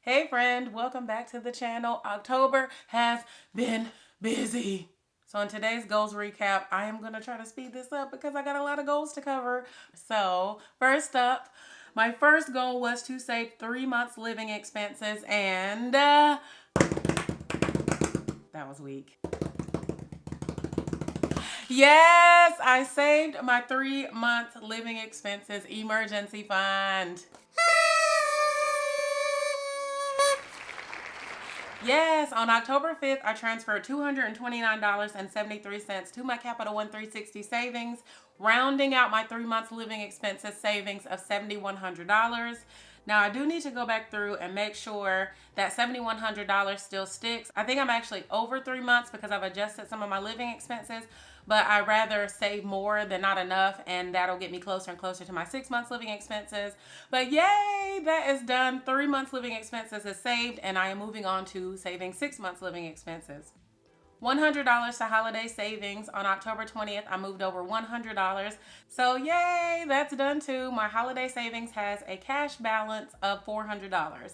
Hey friend, welcome back to the channel. October has been busy. So in today's goals recap, I am going to try to speed this up because I got a lot of goals to cover. So first up, my first goal was to save 3 months living expenses, and that was weak. Yes, I saved my 3 month living expenses emergency fund. Yes, on October 5th, I transferred $229.73 to my Capital One 360 savings, rounding out my 3 months living expenses savings of $7,100. Now, I do need to go back through and make sure that $7,100 still sticks. I think I'm actually over 3 months because I've adjusted some of my living expenses, but I'd rather save more than not enough, and that'll get me closer and closer to my 6 months living expenses. But yay, that is done. 3 months living expenses is saved, and I am moving on to saving 6 months living expenses. $100 to holiday savings. On October 20th, I moved over $100. So yay, that's done too. My holiday savings has a cash balance of $400.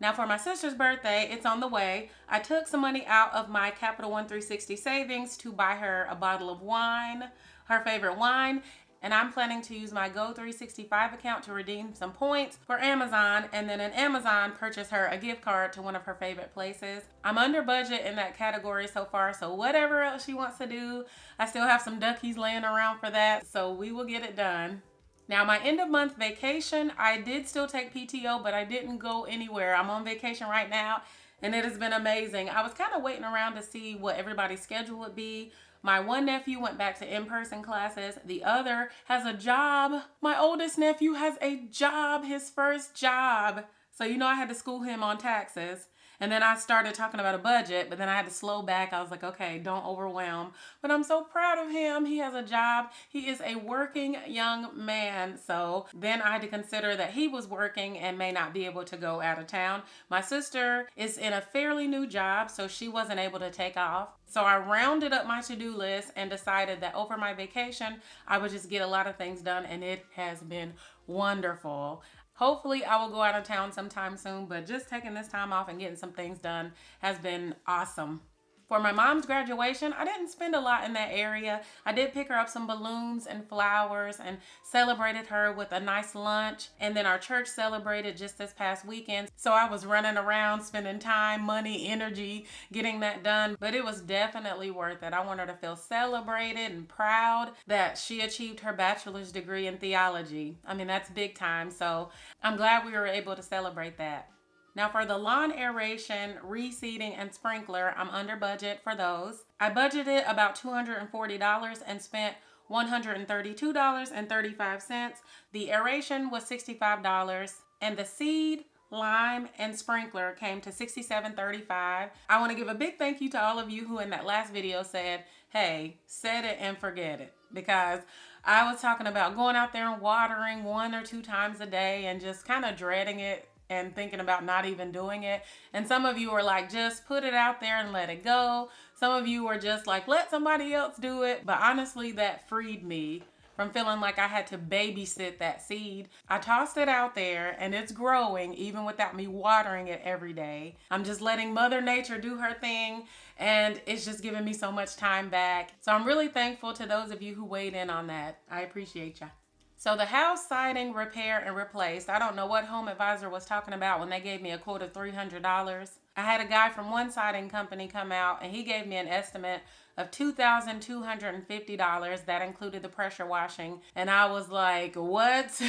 Now for my sister's birthday, it's on the way. I took some money out of my Capital One 360 savings to buy her a bottle of wine, her favorite wine. And I'm planning to use my Go365 account to redeem some points for Amazon, and then in Amazon purchase her a gift card to one of her favorite places. I'm under budget in that category so far, so whatever else she wants to do, I still have some duckies laying around for that, so we will get it done. Now my end of month vacation, I did still take PTO, but I didn't go anywhere. I'm on vacation right now, and it has been amazing. I was kind of waiting around to see what everybody's schedule would be. My one nephew went back to in-person classes. The other has a job. My oldest nephew has a job, his first job. So I had to school him on taxes. And then I started talking about a budget, but then I had to slow back. I was like, okay, don't overwhelm. But I'm so proud of him. He has a job. He is a working young man. So then I had to consider that he was working and may not be able to go out of town. My sister is in a fairly new job, so she wasn't able to take off. So I rounded up my to-do list and decided that over my vacation, I would just get a lot of things done, and it has been wonderful. Hopefully I will go out of town sometime soon, but just taking this time off and getting some things done has been awesome. For my mom's graduation, I didn't spend a lot in that area. I did pick her up some balloons and flowers and celebrated her with a nice lunch. And then our church celebrated just this past weekend. So I was running around, spending time, money, energy, getting that done. But it was definitely worth it. I want her to feel celebrated and proud that she achieved her bachelor's degree in theology. I mean, that's big time. So I'm glad we were able to celebrate that. Now for the lawn aeration, reseeding, and sprinkler, I'm under budget for those. I budgeted about $240 and spent $132.35. The aeration was $65, and the seed, lime, and sprinkler came to $67.35. I want to give a big thank you to all of you who in that last video said, hey, set it and forget it, because I was talking about going out there and watering 1 or 2 times a day and just kind of dreading it and thinking about not even doing it. And some of you were like, just put it out there and let it go. Some of you were just like, let somebody else do it. But honestly, that freed me from feeling like I had to babysit that seed. I tossed it out there and it's growing even without me watering it every day. I'm just letting Mother Nature do her thing, and it's just giving me so much time back. So I'm really thankful to those of you who weighed in on that. I appreciate ya. So the house siding repair and replaced. I don't know what Home Advisor was talking about when they gave me a quote of $300. I had a guy from one siding company come out and he gave me an estimate of $2,250. That included the pressure washing. And I was like, what?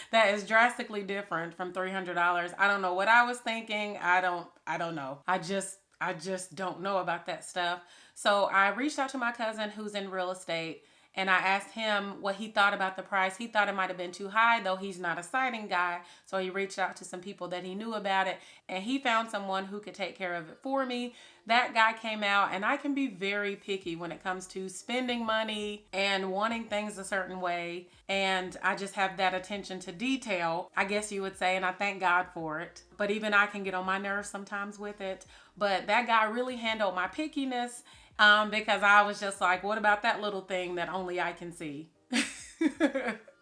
That is drastically different from $300. I don't know what I was thinking. I don't know. I just don't know about that stuff. So I reached out to my cousin who's in real estate, and I asked him what he thought about the price. He thought it might have been too high, though he's not a siding guy. So he reached out to some people that he knew about it, and he found someone who could take care of it for me. That guy came out, and I can be very picky when it comes to spending money and wanting things a certain way. And I just have that attention to detail, I guess you would say, and I thank God for it. But even I can get on my nerves sometimes with it. But that guy really handled my pickiness. Because I was just like, what about that little thing that only I can see?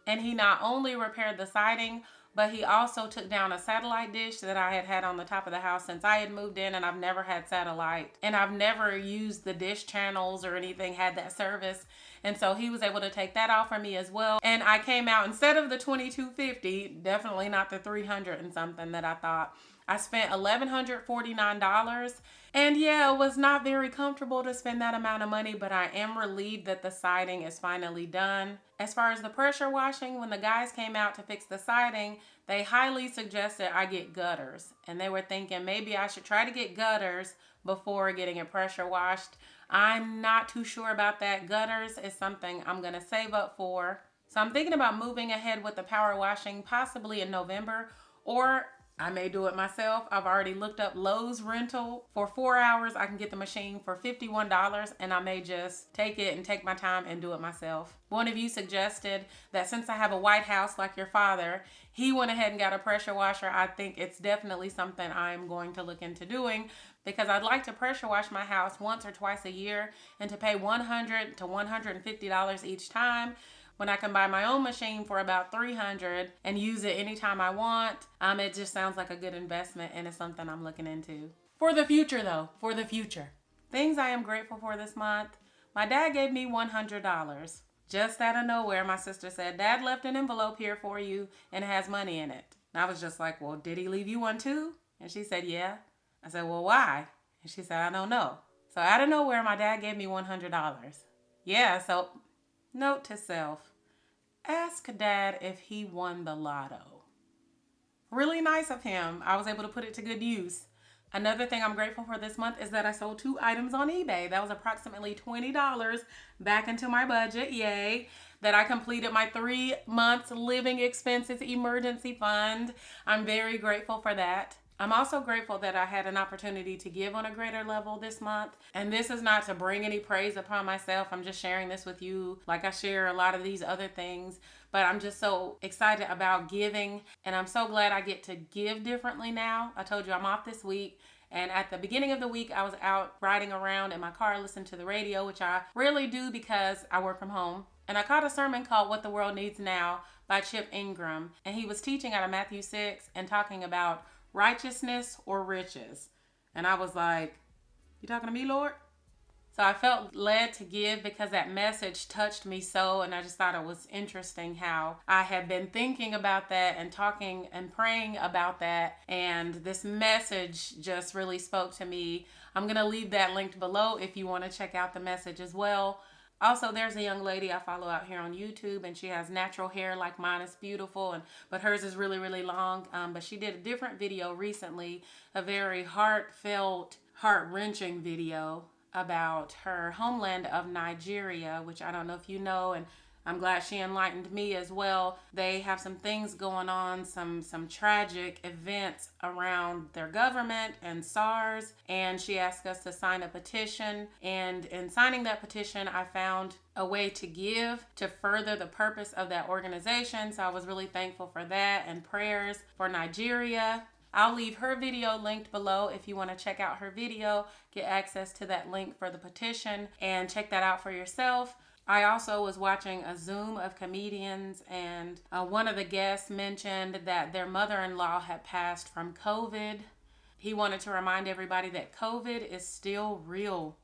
And he not only repaired the siding, but he also took down a satellite dish that I had had on the top of the house since I had moved in, and I've never had satellite, and I've never used the dish channels or anything, had that service. And so he was able to take that off for me as well. And I came out, instead of the $2,250, definitely not the $300 and something that I thought, I spent $1,149. And yeah, it was not very comfortable to spend that amount of money, but I am relieved that the siding is finally done. As far as the pressure washing, when the guys came out to fix the siding, they highly suggested I get gutters. And they were thinking maybe I should try to get gutters before getting it pressure washed. I'm not too sure about that. Gutters is something I'm going to save up for. So I'm thinking about moving ahead with the power washing possibly in November, or I may do it myself. I've already looked up Lowe's rental. For 4 hours, I can get the machine for $51, and I may just take it and take my time and do it myself. One of you suggested that since I have a white house like your father, he went ahead and got a pressure washer. I think it's definitely something I'm going to look into doing, because I'd like to pressure wash my house once or twice a year and to pay $100 to $150 each time, when I can buy my own machine for about $300 and use it anytime I want. It just sounds like a good investment, and it's something I'm looking into. For the future though, for the future. Things I am grateful for this month. My dad gave me $100. Just out of nowhere, my sister said, "Dad left an envelope here for you and it has money in it." And I was just like, "Well, did he leave you one too?" And she said, "Yeah." I said, "Well, why?" And she said, "I don't know." So out of nowhere, my dad gave me $100. Yeah, so note to self, ask Dad if he won the lotto. Really nice of him. I was able to put it to good use. Another thing I'm grateful for this month is that I sold 2 items on eBay. That was approximately $20 back into my budget. Yay. That I completed my 3 months living expenses emergency fund. I'm very grateful for that. I'm also grateful that I had an opportunity to give on a greater level this month. And this is not to bring any praise upon myself. I'm just sharing this with you like I share a lot of these other things. But I'm just so excited about giving. And I'm so glad I get to give differently now. I told you I'm off this week. And at the beginning of the week, I was out riding around in my car listening to the radio, which I rarely do because I work from home. And I caught a sermon called "What the World Needs Now" by Ingram. And he was teaching out of Matthew 6 and talking about righteousness or riches. And I was like, "You talking to me, Lord?" So I felt led to give because that message touched me so, and I just thought it was interesting how I had been thinking about that and talking and praying about that, and this message just really spoke to me. I'm going to leave that linked below if you want to check out the message as well. Also, there's a young lady I follow out here on YouTube, and she has natural hair like mine. It's beautiful, but hers is really, really long. But she did a different video recently, a very heartfelt, heart-wrenching video about her homeland of Nigeria, which I don't know if you know, and I'm glad she enlightened me as well. They have some things going on, some tragic events around their government and SARS, and she asked us to sign a petition. And in signing that petition, I found a way to give to further the purpose of that organization. So I was really thankful for that, and prayers for Nigeria. I'll leave her video linked below if you want to check out her video, get access to that link for the petition, and check that out for yourself. I also was watching a Zoom of comedians, and one of the guests mentioned that their mother-in-law had passed from COVID. He wanted to remind everybody that COVID is still real.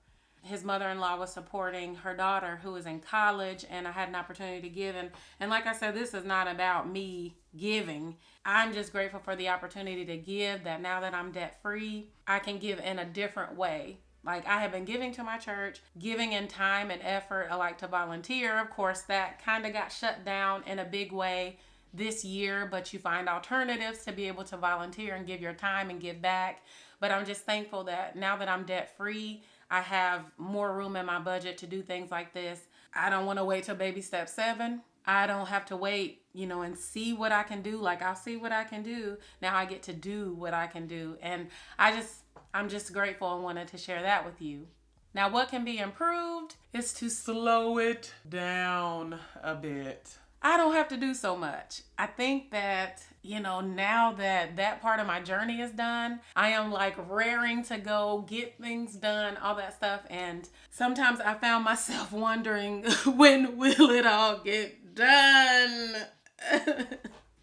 His mother-in-law was supporting her daughter who is in college, and I had an opportunity to give. And like I said, this is not about me giving. I'm just grateful for the opportunity to give, that now that I'm debt-free, I can give in a different way. Like, I have been giving to my church, giving in time and effort. I like to volunteer. Of course, that kind of got shut down in a big way this year, but you find alternatives to be able to volunteer and give your time and give back. But I'm just thankful that now that I'm debt-free, I have more room in my budget to do things like this. I don't want to wait till baby step 7. I don't have to wait, and see what I can do. Like, I'll see what I can do. Now I get to do what I can do. And I'm just grateful and wanted to share that with you. Now, what can be improved is to slow it down a bit. I don't have to do so much. I think that, now that that part of my journey is done, I am like raring to go, get things done, all that stuff. And sometimes I found myself wondering, when will it all get done?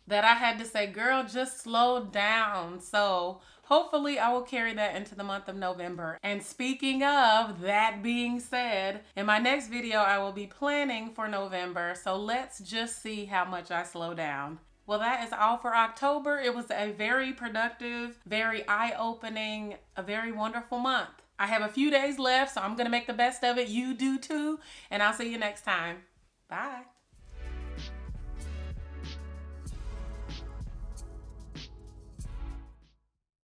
that I had to say, girl, just slow down. So hopefully I will carry that into the month of November. And speaking of that being said, in my next video, I will be planning for November. So let's just see how much I slow down. Well, that is all for October. It was a very productive, very eye-opening, a very wonderful month. I have a few days left, so I'm going to make the best of it. You do too. And I'll see you next time. Bye.